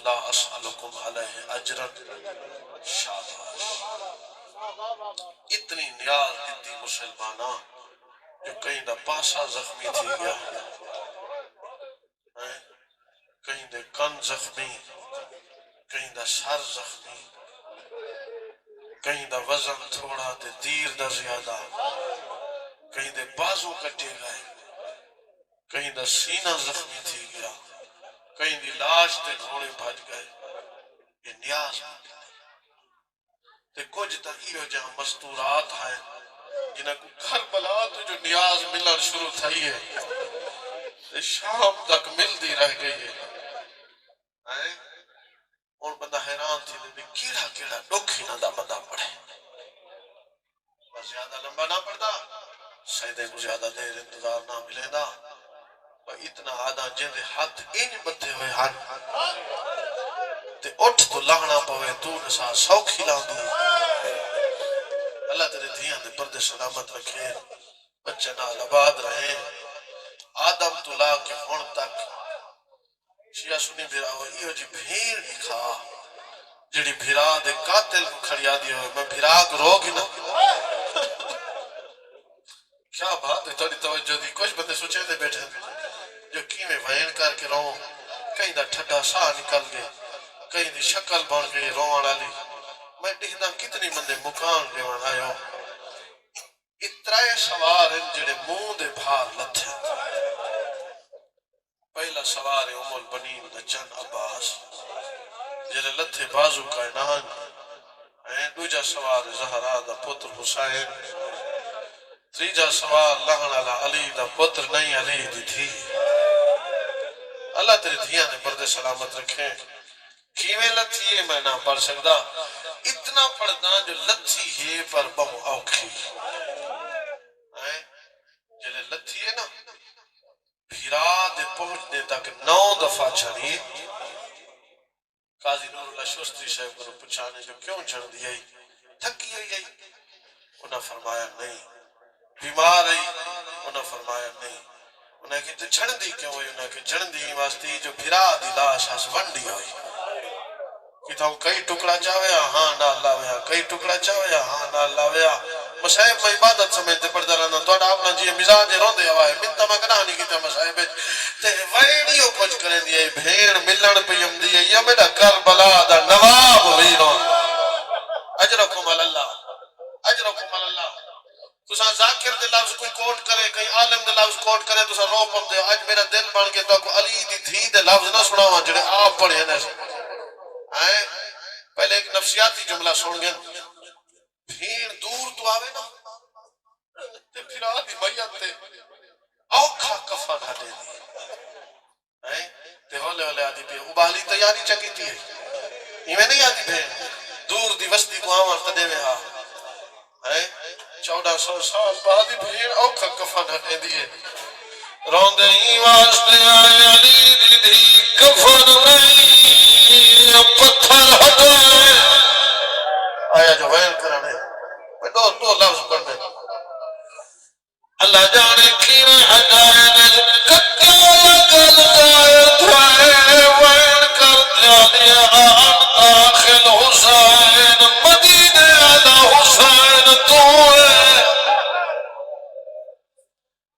لا اسألکم علیہ اجرا شاباش اتنی نیاز دیتی مسلمانہ جو کہیں دا پاسا زخمی تھی گیا کہیں دے کن زخمی کہیں دا سر زخمی کہیں دا وزن تھوڑا تے تیر دا زیادہ کہیں دے بازو کٹے گئے کہیں دا سینہ زخمی تھی گیا کہیں دی لاش تے گھوڑے بھج گئے یہ نیاز تے کچھ تا ایو جہاں مستورات ہیں جنہاں کو کربلا تو جو نیاز ملن شروع تھائی ہے تے شام تک مل دی رہ گئی ہے اور بندہ حیران تھی بھی کیڑا کیڑا ڈوکھی نہ دا بندہ پڑے بس زیادہ لمبا نہ پڑتا سیدے کو زیادہ دیر انتظار نہ ملے دا اتنا آدھا جیندے ہاتھ انج بتے ہوئے تے اٹھ تو لہنا پوے تو نسا سوکھی لاندی اللہ تیرے دھیاں دے پردے سلامت رکھے بچے نال آباد رہے آدم تو لا کے ہون تک شیعہ سنی بھیرا ہوئے یہ جی بھیر ہی کھا جڑی بھیرا دے قاتل کو کھڑیا دیا ہوئے میں بھیرا کو روگی نہ کیا بات ہے توڑی توجہ دی کچھ بندے سوچے دے بیٹھے جو کیمیں وین کر کے رہوں کہیں دا ٹھڈا ساہ نکل گئے کہیں دی شکل بن گئی روان علی میں دیکھنا کتنی بندے مکان دیوان آئے ہو اترائے سوار ان جڑے مون دے بھار لتھے پہلا سوار ام البنین دا چن عباس جڑے لتھے بازو کائنان دوجہ سوار زہرا دا پتر حسین تریجہ سوار لہن علی دا پتر نہیں علی دی تھی اللہ تیرے دھیاں نے پردے سلامت رکھیں کیویں لتھی ہے میں نہ پڑھ سکتا اتنا پڑھنا جو لتھی ہے پر بہو اوکھی جلے لتھی ہے نا بھیرا دے پہنچنے تک 9 دفعہ چڑھی قاضی نور اللہ شوستری صاحب کو پوچھانے جو کیوں چڑھ دیا تھکی ہوئی انہاں فرمایا نہیں بیمار ہے انہاں فرمایا نہیں انہیں کہ چھڑ دی کیوں ہوئی انہیں کہ چھڑ دی واسطی جو بھرا دی لاش ہس ونڈی ہوئی کہ تو کئی ٹکڑا چاہویا ہاں نہ لاویا کئی ٹکڑا چاہویا ہاں نہ لاویا مسائب میں عبادت سمیتے پڑھ درانا تو اپنا جی مزاج روندے ہوئے منتا میں کنا نہیں کیتا مسائب تے وینیو کچھ کریں دیئے بھیڑ ملن پیم دیئے یا میرا کربلا دا نواب ویرون اجرکم اللہ اجرکم اللہ تسا ذاکر دے لفظ کوئی کوٹ کرے کئی عالم دے لفظ کوٹ کرے تسا رو پم دے آج میرا دل بن کے تو علی دی دھی دے لفظ نہ سنا ہوا جڑے آپ پڑھے ہیں پہلے ایک نفسیاتی جملہ سن گئے بھیڑ دور تو آوے نا تے پھر آدھی میت تے اوکھا کفن ہٹے دی تے ہولے ہولے آدھی پہ ابالی تیاری چکی تھی ہے میں نہیں آدھی بھیڑ دور دی وسطی کو آمان قدے میں 1400 سال بعد بھیڑ اوکھا کفن ہٹے دیئے روندے ہی واسطے آئے علی دی دی کفن نہیں پتھر ہٹے آیا جو وین کرانے میں دو لفظ پڑھنے اللہ جانے کیویں ہٹائے ککے لگل جائے تھوائے وین کر دیا دیا آخل حسین مدینے علی حسین تو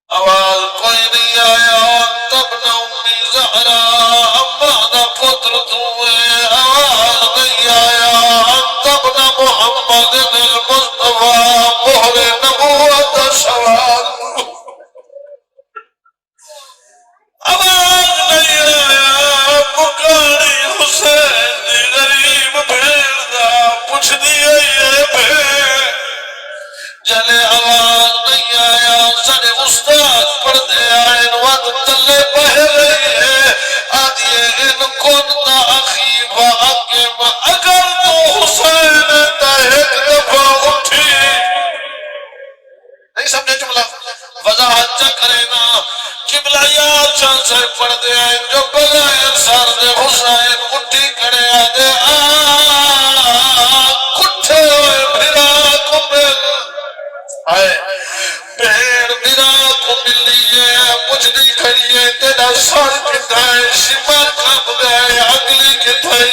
آواز کوئی نہیں آیا تب نہ امی زہرا اما نہ پتر توئے آواز نہیں آیا تب نہ محمد المصطفیٰ مہر نبوت سوال آواز نہیں آیا پکاری حسین دی غریب بھیڑ دا پوچھ دیئے یہ بھیڑ جلے آواز نہیں آیا سنے استاد پڑھ دے آئین وقت تلے پہلے آدھیے ان کنتا اخیب حکم اگر تو حسین تا ایک دفعہ اٹھی نہیں سمجھے جملہ وضاحت چا کرے نا قبلہ یا چاند سے پڑھ دے آئین جو بغیر سار دے حسین اٹھی کرے آدھے کٹھے ہوئے بھرا کو مل آئے بھیڑ میرا کو ملیے پوچھ نہیں کھڑیے تیرا سر کتھائے شمار کھپ گئے اگلی کتھائی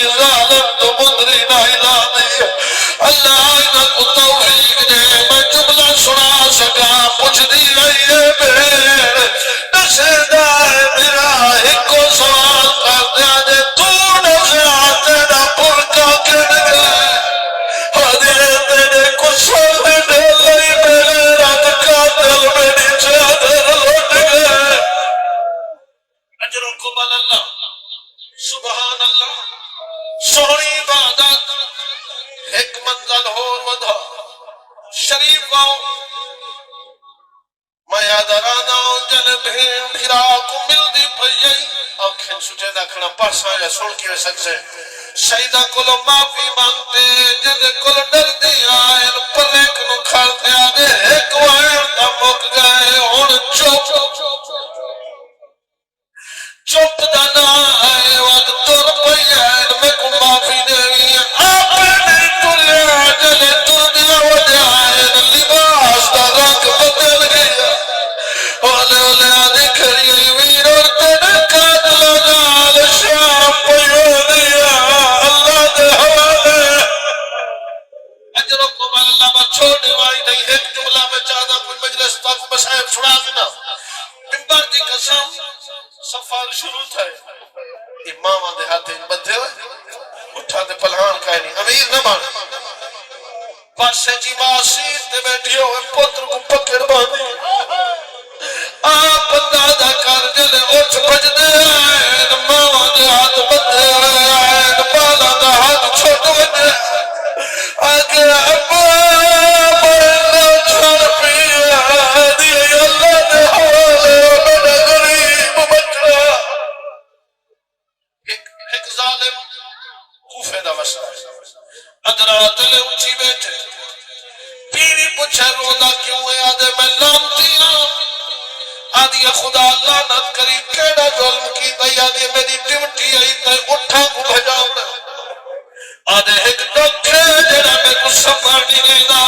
سبحان اللہ سونی عبادت ایک منزل ہو ودا شریف آؤ میں یادرانا جل بھین بھیرا کو مل دی پئی آنکھیں سجے دا کھڑا پاسا یا سن کے سک سے شہیدہ کلو معافی مانگتے جدے کلو ڈر دی آئین پلے کنو کھالتے آگے ایک وائن دا مک گئے ہون چپ دانا آئے وقت تر پئی آئین میں کو معافی دے گی آپ نے تلیا جلے تر دیا ودے آئین لباس دا رنگ بدل گیا اولے اولے آدھی کھڑی ویر اور تیرے قاتل نال شام پیو دیا اللہ دے حوالے اجرکم اللہ میں چھوڑنے والی نہیں ایک جملہ میں چاہتا کوئی مجلس تک مسائب چھڑا دینا ممبر دی قسم سفر شروع تھا امام آدھے ہاتھیں بدھے ہوئے اٹھا دے پلہان کہے نہیں امیر نہ مان پاسے جی ماسیر تے بیٹھی ہوئے پتر کو پکڑ باندھی آپ اندازہ کر جلے اٹھ بج دے آئین ماما دے ہاتھ بدھے آئین بالا دا ہاتھ چھوٹ بجے آگے ابا بڑھنا چھڑ پیا دیئے اللہ دے حوالے میرا غریب بچڑا ایک ظالم کوفے دا وسا ادرات لے اونچی بیٹھے بیوی پوچھے رودا کیوں ہے آدھے میں لامتی ہوں آدھی خدا لعنت کری کیڑا ظلم کی تھی آدھی میری ڈیوٹی آئی تے اٹھا کو بھجاؤں آدھے ایک دکھے جڑا میں کو سمجھ نہیں لینا